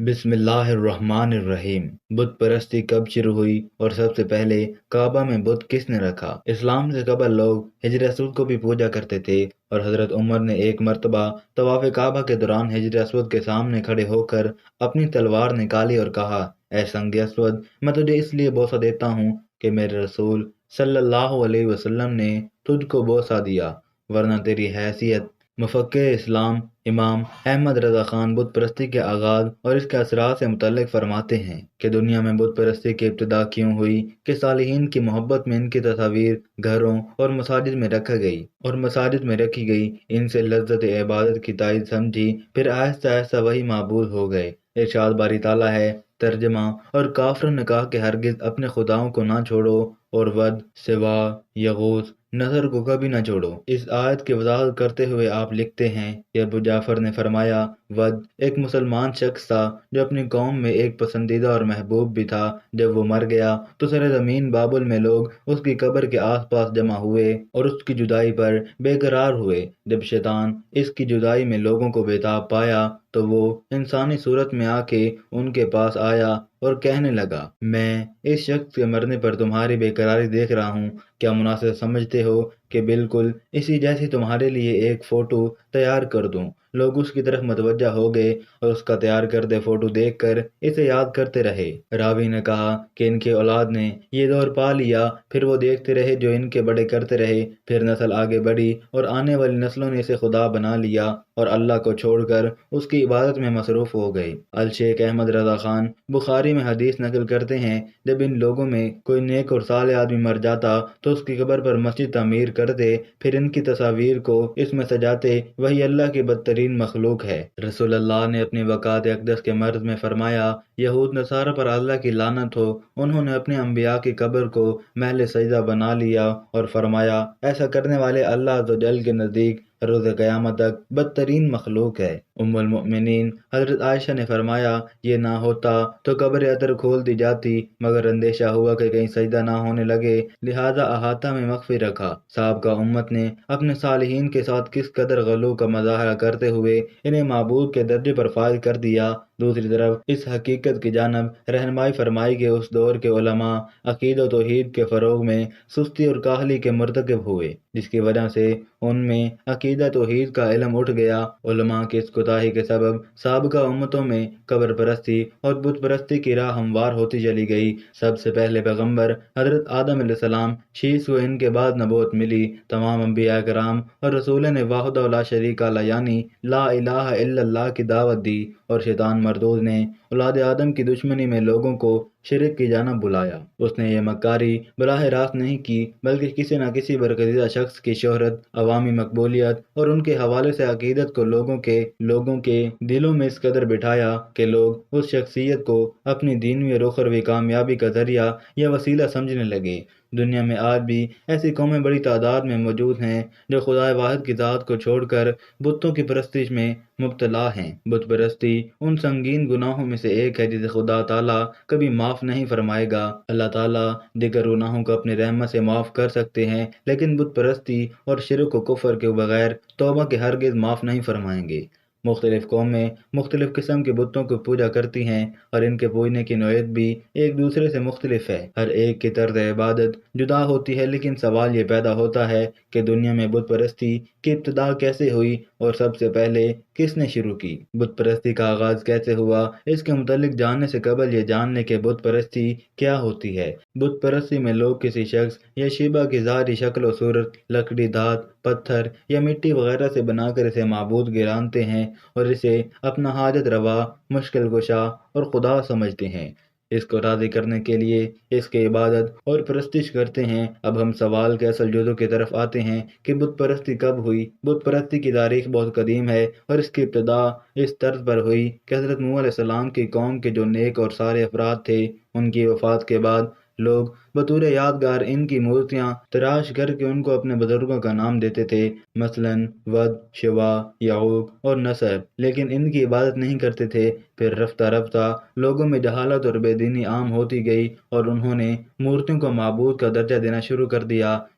بسم اللہ الرحمن الرحیم۔ بت پرستی کب شروع ہوئی اور سب سے پہلے کعبہ میں بت کس نے رکھا؟ اسلام سے قبل لوگ حجر اسود کو بھی پوجا کرتے تھے، اور حضرت عمر نے ایک مرتبہ طواف کعبہ کے دوران حجر اسود کے سامنے کھڑے ہو کر اپنی تلوار نکالی اور کہا، اے سنگ اسود، میں تجھے اس لیے بوسہ دیتا ہوں کہ میرے رسول صلی اللہ علیہ وسلم نے تجھ کو بوسہ دیا، ورنہ تیری حیثیت۔ مفکر اسلام امام احمد رضا خان بت پرستی کے آغاز اور اس کے اثرات سے متعلق فرماتے ہیں کہ دنیا میں بت پرستی کی ابتدا کیوں ہوئی کہ صالحین کی محبت میں ان کی تصاویر گھروں اور مساجد میں رکھی گئی، ان سے لذت عبادت کی تائید سمجھی، پھر آہستہ آہستہ وہی معبود ہو گئے۔ ارشاد باری تعالیٰ ہے، ترجمہ، اور کافروں نے کہا کہ ہرگز اپنے خداؤں کو نہ چھوڑو، اور ود، سوا، یغوث، نصر کو کبھی نہ چھوڑو۔ اس آیت کی وضاحت کرتے ہوئے آپ لکھتے ہیں کہ ابو جعفر نے فرمایا، ود ایک مسلمان شخص تھا جو اپنی قوم میں ایک پسندیدہ اور محبوب بھی تھا۔ جب وہ مر گیا تو سرزمین بابل میں لوگ اس کی قبر کے آس پاس جمع ہوئے اور اس کی جدائی پر بے قرار ہوئے۔ جب شیطان اس کی جدائی میں لوگوں کو بےتاب پایا تو وہ انسانی صورت میں آ کے ان کے پاس آیا اور کہنے لگا، میں اس شخص کے مرنے پر تمہاری بے قراری دیکھ رہا ہوں، کیا مناسب سمجھتے ہو کہ بالکل اسی جیسی تمہارے لیے ایک فوٹو تیار کر دوں؟ لوگ اس کی طرف متوجہ ہو گئے اور اس کا تیار کردہ فوٹو دیکھ کر اسے یاد کرتے رہے۔ راوی نے کہا کہ ان کے اولاد نے یہ دور پا لیا، پھر وہ دیکھتے رہے جو ان کے بڑے کرتے رہے، پھر نسل آگے بڑھی اور آنے والی نسلوں نے اسے خدا بنا لیا اور اللہ کو چھوڑ کر اس کی عبادت میں مصروف ہو گئے۔ الشیخ احمد رضا خان بخاری میں حدیث نقل کرتے ہیں، جب ان لوگوں میں کوئی نیک اور صالح آدمی مر جاتا تو اس کی قبر پر مسجد تعمیر کرتے، پھر ان کی تصاویر کو اس میں سجاتے، وہی اللہ کی بدترین مخلوق ہے۔ رسول اللہ نے اپنی وقات اقدس کے مرض میں فرمایا، یہود نصارہ پر اللہ کی لعنت ہو، انہوں نے اپنے انبیاء کی قبر کو محل سجدہ بنا لیا، اور فرمایا، ایسا کرنے والے اللہ عز و جل کے نزدیک روز قیامت تک بدترین مخلوق ہے۔ ام المؤمنین حضرت عائشہ نے فرمایا، یہ نہ ہوتا تو قبر اطہر کھول دی جاتی، مگر اندیشہ ہوا کہ کہیں سجدہ نہ ہونے لگے، لہذا احاطہ میں مخفی رکھا۔ سابقہ امت نے اپنے صالحین کے ساتھ کس قدر غلو کا مظاہرہ کرتے ہوئے انہیں معبود کے درجے پر فائز کر دیا۔ دوسری طرف اس حقیقت کی جانب رہنمائی فرمائی کہ اس دور کے علماء عقیدہ و توحید کے فروغ میں سستی اور کاہلی کے مرتکب ہوئے، جس کی وجہ سے ان میں عقیدہ توحید کا علم اٹھ گیا۔ علماء کی اس کوتاہی کے سبب سابقہ امتوں میں قبر پرستی اور بت پرستی کی راہ ہموار ہوتی چلی گئی۔ سب سے پہلے پیغمبر حضرت آدم علیہ السلام شیش کو ان کے بعد نبوت ملی۔ تمام انبیاء کرام اور رسولوں نے وحدہ لا شریک لہ یعنی لا الہ الا اللہ کی دعوت دی، اور شیطان مردود نے اولاد آدم کی دشمنی میں لوگوں کو شرک کی جانب بلایا۔ اس نے یہ مکاری براہ راست نہیں کی، بلکہ کسی نہ کسی برگزیدہ شخص کی شہرت، عوامی مقبولیت اور ان کے حوالے سے عقیدت کو لوگوں کے دلوں میں اس قدر بٹھایا کہ لوگ اس شخصیت کو اپنی دینی اور اخروی کامیابی کا ذریعہ یا وسیلہ سمجھنے لگے۔ دنیا میں آج بھی ایسی قومیں بڑی تعداد میں موجود ہیں جو خدا واحد کی ذات کو چھوڑ کر بتوں کی پرستش میں مبتلا ہیں۔ بت پرستی ان سنگین گناہوں میں سے ایک ہے جسے خدا تعالیٰ کبھی معاف نہیں فرمائے گا۔ اللہ تعالیٰ دیگر گناہوں کو اپنی رحمت سے معاف کر سکتے ہیں، لیکن بت پرستی اور شرک و کفر کے بغیر توبہ کے ہرگز معاف نہیں فرمائیں گے۔ مختلف قومیں مختلف قسم کے بتوں کو پوجا کرتی ہیں، اور ان کے پوجنے کی نوعیت بھی ایک دوسرے سے مختلف ہے۔ ہر ایک کی طرز عبادت جدا ہوتی ہے، لیکن سوال یہ پیدا ہوتا ہے کہ دنیا میں بت پرستی کی ابتدا کیسے ہوئی اور سب سے پہلے کس نے شروع کی؟ بت پرستی کا آغاز کیسے ہوا؟ اس کے متعلق جاننے سے قبل یہ جان لیں کہ بت پرستی کیا ہوتی ہے۔ بت پرستی میں لوگ کسی شخص یا شیبہ کی ظاہری شکل و صورت، لکڑی، دھات، پتھر یا مٹی وغیرہ سے بنا کر اسے معبود گرانتے ہیں اور اسے اپنا حاجت روا، مشکل کشا اور خدا سمجھتے ہیں۔ اس کو راضی کرنے کے لیے اس کی عبادت اور پرستش کرتے ہیں۔ اب ہم سوال کے اصل جزو کی طرف آتے ہیں کہ بت پرستی کب ہوئی۔ بت پرستی کی تاریخ بہت قدیم ہے، اور اس کی ابتدا اس طرز پر ہوئی کہ حضرت نوح علیہ السلام کی قوم کے جو نیک اور صالح افراد تھے، ان کی وفات کے بعد لوگ بطور یادگار ان کی مورتیاں تراش کر کے ان کو اپنے بزرگوں کا نام دیتے تھے، مثلاً ود، شوا، یعوق اور نصر، لیکن ان کی عبادت نہیں کرتے تھے۔ پھر رفتہ رفتہ لوگوں میں جہالت اور بے دینی عام ہوتی گئی، اور انہوں نے مورتیوں کو معبود کا درجہ دینا شروع کر دیا۔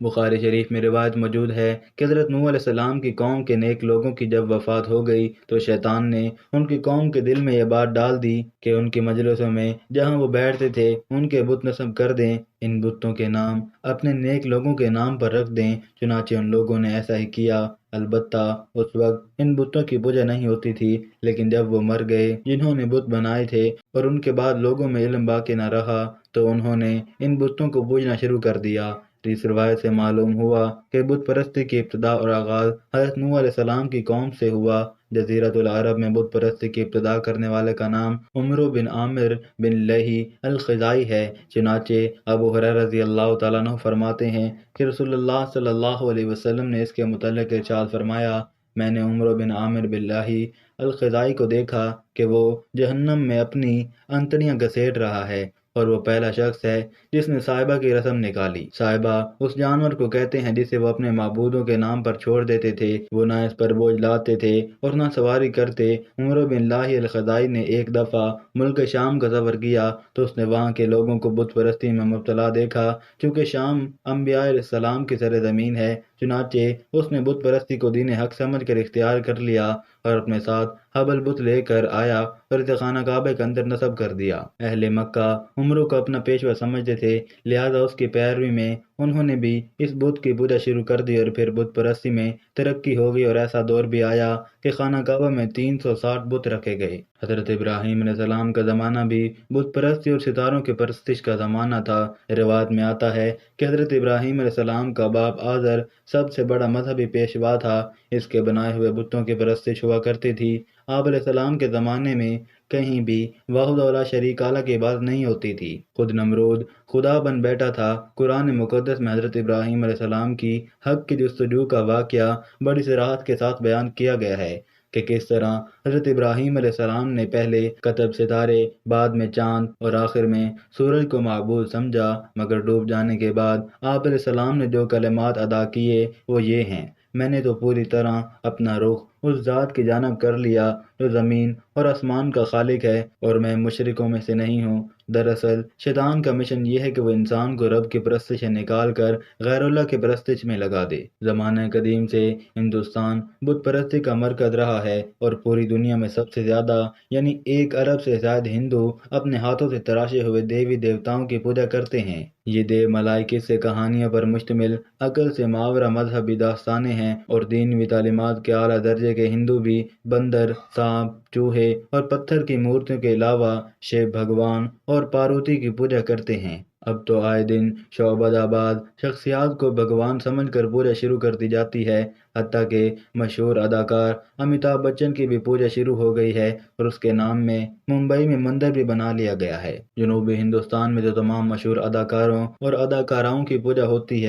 بخاری شریف میں روایت موجود ہے کہ حضرت نوح علیہ السلام کی قوم کے نیک لوگوں کی جب وفات ہو گئی تو شیطان نے ان کی قوم کے دل میں یہ بات ڈال دی کہ ان کی مجلسوں میں جہاں وہ بیٹھتے تھے ان کے بت نصب کر دیں، ان بتوں کے نام اپنے نیک لوگوں کے نام پر رکھ دیں۔ چنانچہ ان لوگوں نے ایسا ہی کیا۔ البتہ اس وقت ان بتوں کی پوجا نہیں ہوتی تھی، لیکن جب وہ مر گئے جنہوں نے بت بنائے تھے اور ان کے بعد لوگوں میں علم باقی نہ رہا تو انہوں نے ان بتوں کو پوجنا شروع کر دیا۔ اس روایت سے معلوم ہوا کہ بت پرستی کی ابتدا اور آغاز حضرت نوح علیہ السلام کی قوم سے ہوا۔ جزیرۃ العرب میں بت پرستی کی ابتدا کرنے والے کا نام عمرو بن عامر بن لہی الخزاعی ہے۔ چنانچہ ابو ہریرہ رضی اللہ تعالیٰ عنہ فرماتے ہیں کہ رسول اللہ صلی اللہ علیہ وسلم نے اس کے متعلق ارشاد فرمایا، میں نے عمرو بن عامر بن لہی الخزاعی کو دیکھا کہ وہ جہنم میں اپنی انتڑیاں گھسیٹ رہا ہے، اور وہ پہلا شخص ہے جس نے صائبہ کی رسم نکالی۔ صائبہ اس جانور کو کہتے ہیں جسے وہ اپنے معبودوں کے نام پر چھوڑ دیتے تھے۔ وہ نہ اس پر بوجھ لاتے تھے اور نہ سواری کرتے۔ عمرو بن لاہی الخزاعی نے ایک دفعہ ملک شام کا سفر کیا تو اس نے وہاں کے لوگوں کو بت پرستی میں مبتلا دیکھا۔ چونکہ شام انبیاء علیہ السلام کی سرزمین ہے، چنانچہ اس نے بت پرستی کو دین حق سمجھ کر اختیار کر لیا اور اپنے ساتھ حبل بت لے کر آیا اور اسے خانہ کعبہ کے اندر نصب کر دیا۔ اہل مکہ عمرو کو اپنا پیشوا سمجھتے تھے، لہذا اس کی پیروی میں انہوں نے بھی اس بت کی پوجا شروع کر دی اور پھر بت پرستی میں ترقی ہو گئی اور ایسا دور بھی آیا کہ خانہ کعبہ میں 360 بت رکھے گئے۔ حضرت ابراہیم علیہ السلام کا زمانہ بھی بت پرستی اور ستاروں کی پرستش کا زمانہ تھا۔ روایت میں آتا ہے کہ حضرت ابراہیم علیہ السلام کا باپ آزر سب سے بڑا مذہبی پیشوا تھا۔ اس کے بنائے ہوئے بتوں کی پرستش ہوا کرتی تھی۔ آپ علیہ السلام کے زمانے میں کہیں بھی وحدہ لا شریک اللہ کی بات نہیں ہوتی تھی۔ خود نمرود خدا بن بیٹھا تھا۔ قرآن مقدس میں حضرت ابراہیم علیہ السلام کی حق کی جستجو کا واقعہ بڑی صراحت کے ساتھ بیان کیا گیا ہے کہ کس طرح حضرت ابراہیم علیہ السلام نے پہلے کتب ستارے، بعد میں چاند اور آخر میں سورج کو معبود سمجھا، مگر ڈوب جانے کے بعد آپ علیہ السلام نے جو کلمات ادا کیے وہ یہ ہیں: میں نے تو پوری طرح اپنا رخ اس ذات کی جانب کر لیا جو زمین اور آسمان کا خالق ہے، اور میں مشرکوں میں سے نہیں ہوں۔ دراصل شیطان کا مشن یہ ہے کہ وہ انسان کو رب کی پرستش سے نکال کر غیر اللہ کی پرستش میں لگا دے۔ زمانہ قدیم سے ہندوستان بت پرستی کا مرکز رہا ہے اور پوری دنیا میں سب سے زیادہ یعنی 1 ارب سے زائد ہندو اپنے ہاتھوں سے تراشے ہوئے دیوی دیوتاؤں کی پوجا کرتے ہیں۔ یہ دیو ملائکہ سے کہانیوں پر مشتمل عقل سے ماورا مذہبی داستانیں ہیں، اور دینوی تعلیمات کے اعلیٰ درجے کے ہندو بھی بندر، سانپ، چوہے اور پتھر کی مورتیوں کے علاوہ شیو بھگوان اور پاروتی کی پوجا کرتے ہیں۔ اب تو آئے دن شعبد آباد شخصیات کو بھگوان سمجھ کر پوجا شروع کر دی جاتی ہے، حتیٰ کہ مشہور اداکار امیتابھ بچن کی بھی پوجا شروع ہو گئی ہے اور اس کے نام میں ممبئی میں مندر بھی بنا لیا گیا ہے۔ جنوبی ہندوستان میں جو تمام مشہور اداکاروں اور اداکاراؤں کی پوجا ہوتی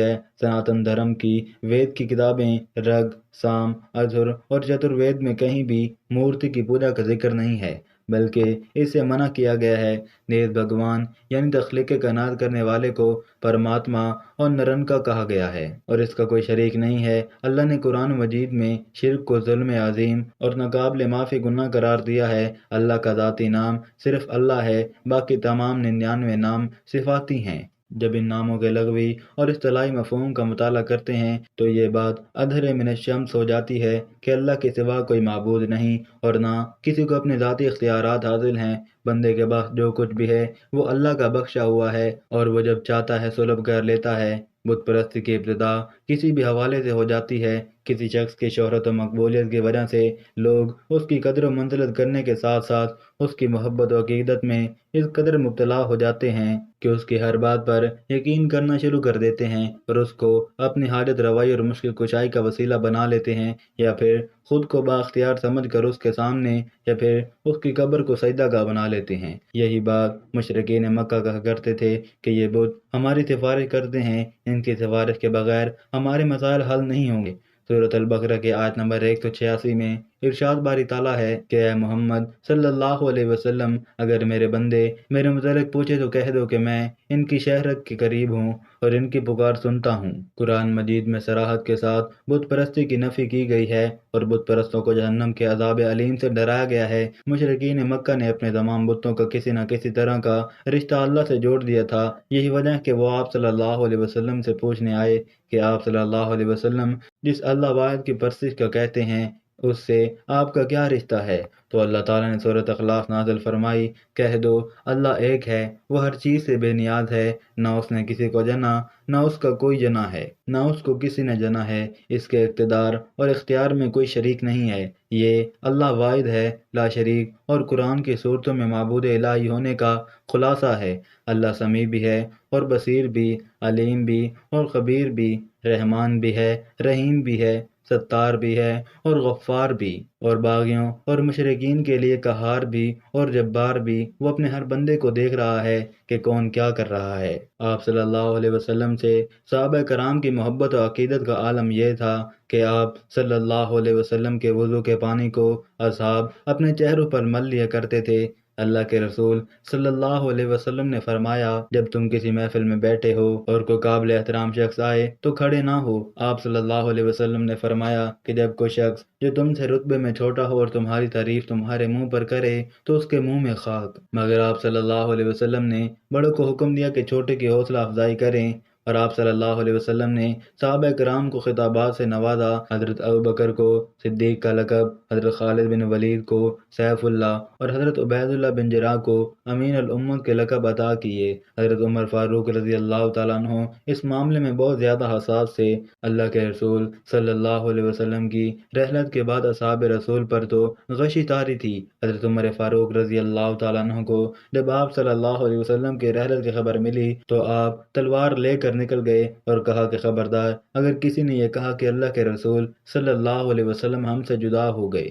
ہے سناتن دھرم کی وید کی کتابیں رگ، سام، ادھر اور چتروید میں کہیں بھی مورتی کی پوجا کا ذکر نہیں ہے، بلکہ اسے منع کیا گیا ہے۔ نیز بھگوان یعنی تخلیق کائنات کرنے والے کو پرماتما اور نرنکا کہا گیا ہے اور اس کا کوئی شریک نہیں ہے۔ اللہ نے قرآن مجید میں شرک کو ظلم عظیم اور ناقابل معافی گناہ قرار دیا ہے۔ اللہ کا ذاتی نام صرف اللہ ہے، باقی تمام 99 نام صفاتی ہیں۔ جب ان ناموں کے لغوی اور اصطلاحی مفہوم کا مطالعہ کرتے ہیں تو یہ بات ادھر من الشمس ہو جاتی ہے کہ اللہ کے سوا کوئی معبود نہیں اور نہ کسی کو اپنے ذاتی اختیارات حاصل ہیں۔ بندے کے پاس جو کچھ بھی ہے وہ اللہ کا بخشا ہوا ہے اور وہ جب چاہتا ہے سلب کر لیتا ہے۔ بت پرستی کی ابتدا کسی بھی حوالے سے ہو جاتی ہے۔ کسی شخص کی شہرت و مقبولیت کی وجہ سے لوگ اس کی قدر و منزلت کرنے کے ساتھ ساتھ اس کی محبت و عقیدت میں اس قدر مبتلا ہو جاتے ہیں کہ اس کی ہر بات پر یقین کرنا شروع کر دیتے ہیں اور اس کو اپنی حاجت روائی اور مشکل کشائی کا وسیلہ بنا لیتے ہیں، یا پھر خود کو بااختیار سمجھ کر اس کے سامنے یا پھر اس کی قبر کو سجدہ گاہ بنا لیتے ہیں۔ یہی بات مشرکین مکہ کہا کرتے تھے کہ یہ بت ہماری سفارش کرتے ہیں، ان کی سفارش کے بغیر ہمارے مسائل حل نہیں ہوں گے۔ سورۃ البقرہ کے آیت نمبر 186 میں ارشاد باری تعالیٰ ہے کہ اے محمد صلی اللہ علیہ وسلم، اگر میرے بندے میرے متعلق پوچھے تو کہہ دو کہ میں ان کی شہرت کے قریب ہوں اور ان کی پکار سنتا ہوں۔ قرآن مجید میں صراحت کے ساتھ بت پرستی کی نفی کی گئی ہے اور بت پرستوں کو جہنم کے عذاب علیم سے ڈرایا گیا ہے۔ مشرکین مکہ نے اپنے تمام بتوں کا کسی نہ کسی طرح کا رشتہ اللہ سے جوڑ دیا تھا۔ یہی وجہ ہے کہ وہ آپ صلی اللہ علیہ وسلم سے پوچھنے آئے کہ آپ صلی اللہ علیہ وسلم، جس اللہ واحد کی پرستش کا کہتے ہیں، اس سے آپ کا کیا رشتہ ہے؟ تو اللہ تعالیٰ نے سورۃ اخلاص نازل فرمائی، کہہ دو اللہ ایک ہے، وہ ہر چیز سے بے نیاز ہے، نہ اس نے کسی کو جنا، نہ اس کا کوئی جنا ہے، نہ اس کو کسی نے جنا ہے، اس کے اقتدار اور اختیار میں کوئی شریک نہیں ہے، یہ اللہ واحد ہے، لا شریک۔ اور قرآن کی صورتوں میں معبود الہی ہونے کا خلاصہ ہے، اللہ سمیع بھی ہے اور بصیر بھی، علیم بھی اور خبیر بھی، رحمان بھی ہے، رحیم بھی ہے، ستار بھی ہے اور غفار بھی، اور باغیوں اور مشرکین کے لیے قہار بھی اور جبار بھی۔ وہ اپنے ہر بندے کو دیکھ رہا ہے کہ کون کیا کر رہا ہے۔ آپ صلی اللہ علیہ وسلم سے صحابہ کرام کی محبت و عقیدت کا عالم یہ تھا کہ آپ صلی اللہ علیہ وسلم کے وضو کے پانی کو اصحاب اپنے چہروں پر مل لیا کرتے تھے۔ اللہ کے رسول صلی اللہ علیہ وسلم نے فرمایا، جب تم کسی محفل میں بیٹھے ہو اور کوئی قابل احترام شخص آئے تو کھڑے نہ ہو۔ آپ صلی اللہ علیہ وسلم نے فرمایا کہ جب کوئی شخص جو تم سے رتبے میں چھوٹا ہو اور تمہاری تعریف تمہارے منہ پر کرے تو اس کے منہ میں خاک، مگر آپ صلی اللہ علیہ وسلم نے بڑوں کو حکم دیا کہ چھوٹے کی حوصلہ افزائی کریں، اور آپ صلی اللہ علیہ وسلم نے صحابہ کرام کو خطابات سے نوازا۔ حضرت ابوبکر کو صدیق کا لقب، حضرت خالد بن ولید کو سیف اللہ اور حضرت عبید اللہ بن جراح کو امین الامت کے لقب عطا کیے۔ حضرت عمر فاروق رضی اللہ تعالیٰ عنہ اس معاملے میں بہت زیادہ حساس تھے۔ اللہ کے رسول صلی اللہ علیہ وسلم کی رحلت کے بعد اصحاب رسول پر تو غشی طاری تھی۔ حضرت عمر فاروق رضی اللہ تعالیٰ عنہ کو جب آپ صلی اللہ علیہ وسلم کی رحلت کی خبر ملی تو آپ تلوار لے کر نکل گئے اور کہا کہ خبردار، اگر کسی نے یہ کہا کہ اللہ کے رسول صلی اللہ علیہ وسلم ہم سے جدا ہو گئے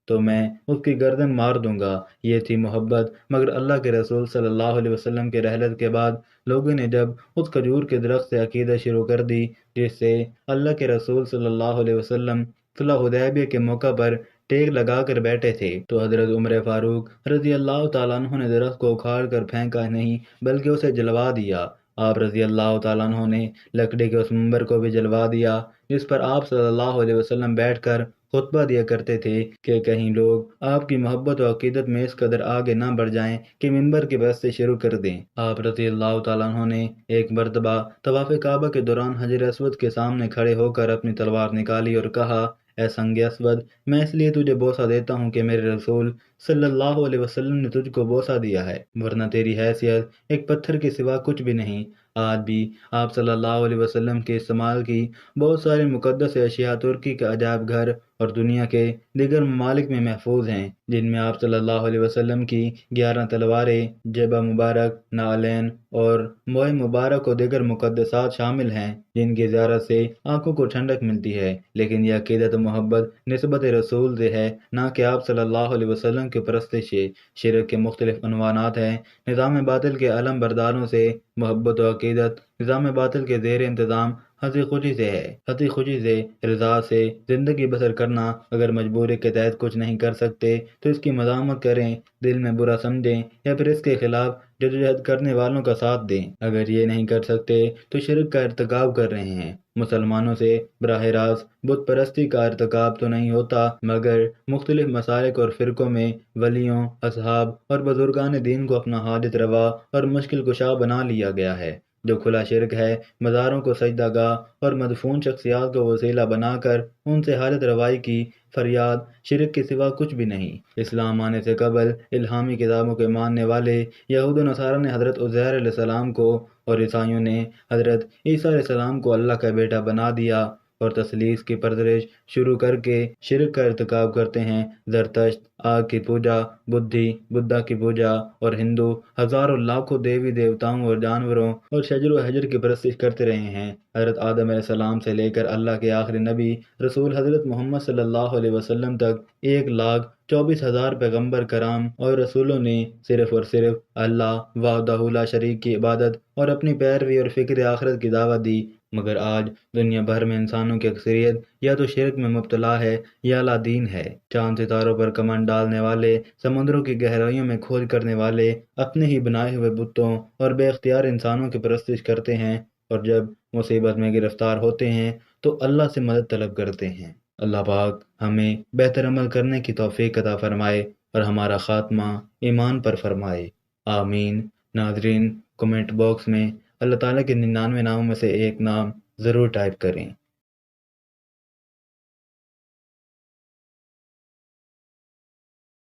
تو میں اس کی گردن مار دوں گا۔ یہ تھی محبت۔ مگر اللہ کے رسول صلی اللہ علیہ وسلم کے رحلت کے بعد لوگوں نے جب اس کھجور کے درخت سے عقیدت شروع کر دی جس سے اللہ کے رسول صلی اللہ علیہ وسلم صلح حدیبیہ کے موقع پر ٹیک لگا کر بیٹھے تھے تو حضرت عمر فاروق رضی اللہ تعالیٰ عنہ نے درخت کو اکھاڑ کر پھینکا نہیں بلکہ اسے جلوا دیا۔ آپ رضی اللہ تعالیٰ عنہ نے لکڑی کے اس منبر کو بھی جلوا دیا جس پر آپ صلی اللہ علیہ وسلم بیٹھ کر خطبہ دیا کرتے تھے کہ کہیں لوگ آپ کی محبت و عقیدت میں اس قدر آگے نہ بڑھ جائیں کہ منبر کی بحث سے شروع کر دیں۔ آپ رضی اللہ تعالیٰ عنہ نے ایک مرتبہ طواف کعبہ کے دوران حجر اسود کے سامنے کھڑے ہو کر اپنی تلوار نکالی اور کہا، اے سنگ اسود، میں اس لیے تجھے بوسہ دیتا ہوں کہ میرے رسول صلی اللہ علیہ وسلم نے تجھ کو بوسہ دیا ہے، ورنہ تیری حیثیت ایک پتھر کے سوا کچھ بھی نہیں۔ آج بھی آپ صلی اللہ علیہ وسلم کے استعمال کی بہت ساری مقدس اشیاء ترکی کے عجائب گھر اور دنیا کے دیگر ممالک میں محفوظ ہیں، جن میں آپ صلی اللہ علیہ وسلم کی 11 تلواریں، جبہ مبارک، نعلین اور موئے مبارک اور دیگر مقدسات شامل ہیں، جن کی زیارت سے آنکھوں کو ٹھنڈک ملتی ہے۔ لیکن یہ عقیدت و محبت نسبت رسول سے ہے، نہ کہ آپ صلی اللہ علیہ وسلم کی پرستش سے۔ شرک کے مختلف عنوانات ہیں۔ نظام باطل کے علم برداروں سے محبت و عقیدت نظام باطل کے زیر انتظام ہنسی خوشی سے ہے، ہنسی خوشی سے، رضا سے زندگی بسر کرنا۔ اگر مجبوری کے تحت کچھ نہیں کر سکتے تو اس کی مذمت کریں، دل میں برا سمجھیں یا پھر اس کے خلاف جدوجہد کرنے والوں کا ساتھ دیں۔ اگر یہ نہیں کر سکتے تو شرک کا ارتکاب کر رہے ہیں۔ مسلمانوں سے براہ راست بت پرستی کا ارتکاب تو نہیں ہوتا، مگر مختلف مسالک اور فرقوں میں ولیوں، اصحاب اور بزرگان دین کو اپنا حاجت روا اور مشکل کشا بنا لیا گیا ہے، جو کھلا شرک ہے۔ مزاروں کو سجدہ گاہ اور مدفون شخصیات کو وسیلہ بنا کر ان سے حاجت روائی کی فریاد شرک کے سوا کچھ بھی نہیں۔ اسلام آنے سے قبل الہامی کتابوں کے ماننے والے یہود و نصارہ نے حضرت عزیر علیہ السلام کو اور عیسائیوں نے حضرت عیسیٰ علیہ السلام کو اللہ کا بیٹا بنا دیا اور تثلیث کی پرورش شروع کر کے شرک کا ارتکاب کرتے ہیں۔ زرتشت آگ کی پوجا، بدھی بدھا کی پوجا اور ہندو ہزاروں لاکھوں دیوی دیوتاؤں اور جانوروں اور شجر و حجر کی پرستش کرتے رہے ہیں۔ حضرت آدم علیہ السلام سے لے کر اللہ کے آخری نبی رسول حضرت محمد صلی اللہ علیہ وسلم تک 1,24,000 پیغمبر کرام اور رسولوں نے صرف اور صرف اللہ وحدہ لا شریک کی عبادت اور اپنی پیروی اور فکر آخرت کی دعوت دی۔ مگر آج دنیا بھر میں انسانوں کی اکثریت یا تو شرک میں مبتلا ہے یا لا دین ہے۔ چاند ستاروں پر کمند ڈالنے والے، سمندروں کی گہرائیوں میں کھوج کرنے والے اپنے ہی بنائے ہوئے بتوں اور بے اختیار انسانوں کی پرستش کرتے ہیں، اور جب مصیبت میں گرفتار ہوتے ہیں تو اللہ سے مدد طلب کرتے ہیں۔ اللہ پاک ہمیں بہتر عمل کرنے کی توفیق عطا فرمائے اور ہمارا خاتمہ ایمان پر فرمائے، آمین۔ ناظرین، کمنٹ باکس میں اللہ تعالیٰ کے 99 ناموں میں سے ایک نام ضرور ٹائپ کریں۔